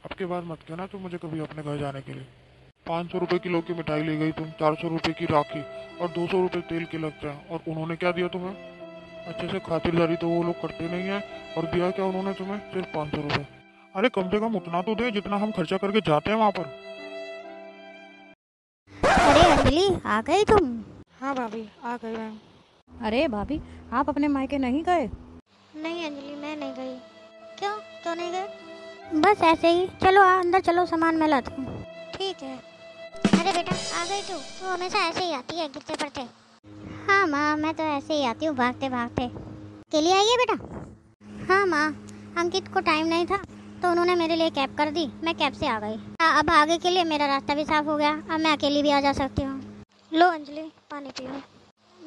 अब के बाद मत कहना तुम मुझे कभी अपने घर जाने के लिए। 500 रुपये किलो की मिठाई ले गई तुम, 400 रुपये की राखी और 200 रुपये तेल के लगते हैं, और उन्होंने क्या दिया तुम्हें? अच्छे से खातिरदारी तो वो लोग करते नहीं है, और दिया क्या उन्होंने तुम्हें? सिर्फ 500 रुपये। अरे कम से कम उतना तो दे जितना हम खर्चा करके जाते हैं वहाँ पर। अरे अंजलि, आ गई तुम? हाँ भाभी, आ गई मैं। अरे भाभी, आप अपने मायके नहीं गए? नहीं अंजलि, मैं नहीं गई। क्यों क्यों नहीं गए? बस ऐसे ही। चलो अंदर चलो, सामान मैं लाती हूँ। ठीक है। अरे बेटा, आ गई तू हमेशा ऐसे ही आती है गिरते पड़ते। हाँ माँ, मैं तो ऐसे ही आती हूँ भागते भागते। के लिए आई है बेटा? हाँ माँ, अंकित को टाइम नहीं था तो उन्होंने मेरे लिए कैब कर दी, मैं कैब से आ गई। अब आगे के लिए मेरा रास्ता भी साफ हो गया, अब मैं अकेली भी आ जा सकती हूँ। लो अंजलि, पानी पियो।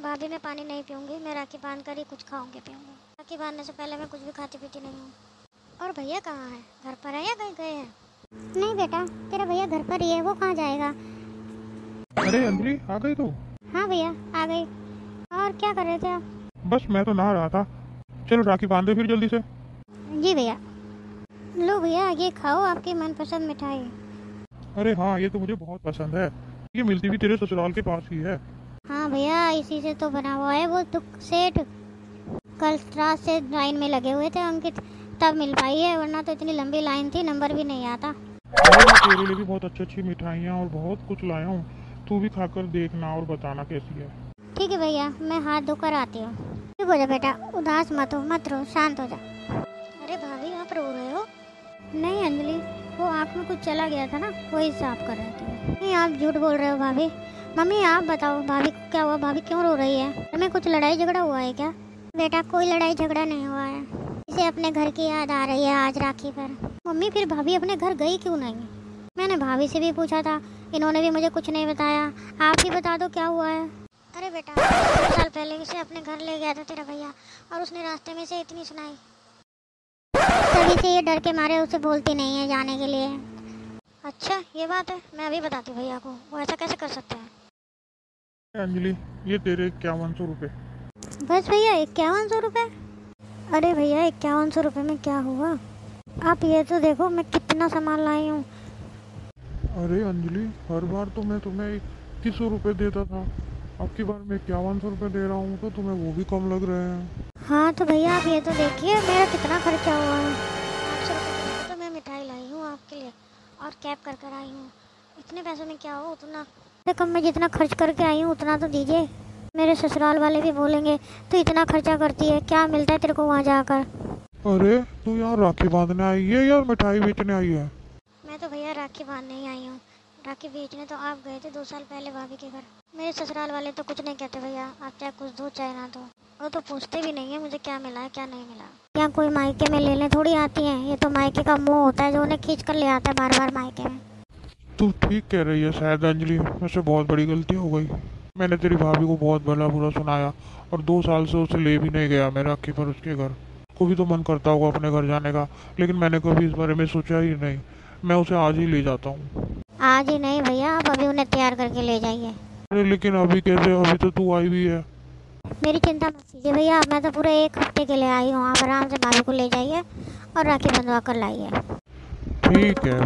भाभी मैं पानी नहीं पीऊँगी, मैं राखी बांध कर ही कुछ खाऊंगी पीऊँगी। राखी बांधने से पहले मैं कुछ भी खाती पीती नहीं हूँ। और भैया कहाँ है? घर पर है या कहीं गए हैं? नहीं बेटा, तेरा भैया घर पर ही है, वो कहाँ जाएगा। अरे अंजलि, आ गई तू? हाँ भैया, आ गई। और क्या कर रहे थे आप? बस मैं तो नहा रहा था। चलो राखी बांध दे फिर जल्दी से। जी भैया। लो भैया, ये खाओ, आपकी मनपसंद मिठाई। अरे हाँ, ये तो मुझे बहुत पसंद है। ये मिलती भी तेरे ससुराल के पास ही है। हाँ भैया, इसी से तो बना हुआ है वो दुख सेठ। कल रात से लाइन में लगे हुए थे अंकित, तब मिल पाई है, वरना तो इतनी लंबी लाइन थी, नंबर भी नहीं आता। अरे मैं तेरे लिए भी बहुत अच्छी अच्छी मिठाइयाँ और बहुत कुछ लाया हूँ, तू भी खाकर देखना और बताना कैसी है। ठीक है भैया, मैं हाथ धोकर आती हूँ। चुप हो जा बेटा, उदास मत हो, मत रो, शांत हो जा। अरे भाभी, आप रो रहे हो? नहीं अंजलि, वो आँख में कुछ चला गया था ना, वही साफ कर रहे थे। नहीं, आप झूठ बोल रहे हो भाभी। मम्मी आप बताओ, भाभी को क्या हुआ? भाभी क्यों रो रही है? हमें कुछ लड़ाई झगड़ा हुआ है क्या? बेटा कोई लड़ाई झगड़ा नहीं हुआ है, इसे अपने घर की याद आ रही है आज राखी पर। मम्मी फिर भाभी अपने घर गई क्यों नहीं? मैंने भाभी से भी पूछा था, इन्होंने भी मुझे कुछ नहीं बताया। आप ही बता दो क्या हुआ है। अरे बेटा, 2 साल पहले इसे अपने घर ले गया था तेरा भैया, और उसने रास्ते में से इतनी सुनाई, तभी से ये डर के मारे उसे बोलती नहीं है जाने के लिए। अच्छा ये बात है, मैं अभी बताती हूँ भैया को, वो ऐसा कैसे कर सकते हैं। अंजलि, ये तेरे 5100 रुपये। बस भैया 5100 रुपये? अरे भैया 5100 रुपये में क्या हुआ? आप ये तो देखो मैं कितना सामान लाई हूँ। अरे अंजलि, हर बार तो मैं तुम्हें 2100 रुपये देता था, अब की बार मैं 5100 रुपये दे रहा हूँ, तो तुम्हें वो भी कम लग रहे हैं। हाँ तो भैया आप ये तो देखिए मेरा कितना खर्चा हुआ है। 800 रुपये तो मैं मिठाई लाई हूँ आपके लिए, और कैब कर कर आई हूँ। इतने पैसों में क्या हो, उतना देखो मैं जितना खर्च करके आई हूँ उतना तो दीजिए। मेरे ससुराल वाले भी बोलेंगे तो इतना खर्चा करती है, क्या मिलता है तेरे को वहाँ जाकर। अरे तू यहाँ राखी बांधने आई है या मिठाई बेचने आई है? मैं तो भैया राखी बांधने ही आई हूँ, राखी बेचने तो आप गए थे 2 साल पहले भाभी के घर। मेरे ससुराल वाले तो कुछ नहीं कहते भैया, आप चाहे कुछ दो चाहे ना दो, वो तो पूछते भी नहीं है मुझे क्या मिला है क्या नहीं मिला। क्या कोई मायके में लेने थोड़ी आती है, ये तो मायके का मुँह होता है जो उन्हें खींच कर ले आता है बार बार मायके में। तू ठीक कह रही है शायद अंजलि, मुझसे बहुत बड़ी गलती हो गई। मैंने तेरी भाभी को बहुत भला बुरा सुनाया, और 2 साल से उसे ले भी नहीं गया मैं राखी पर उसके घर। को भी तो मन करता होगा अपने घर जाने का, लेकिन मैंने कभी इस बारे में सोचा ही नहीं। मैं उसे आज ही ले जाता हूँ। आज ही नहीं भैया, आप अभी उन्हें तैयार करके ले जाइए। अरे लेकिन अभी कैसे, अभी तो तू आई भी है। मेरी चिंता मत कीजिए भैया, मैं तो पूरे 1 हफ्ते के लिए आई हूँ। आप आराम से भाभी को ले जाइए और राखी बंधवा कर लाइए। ठीक है।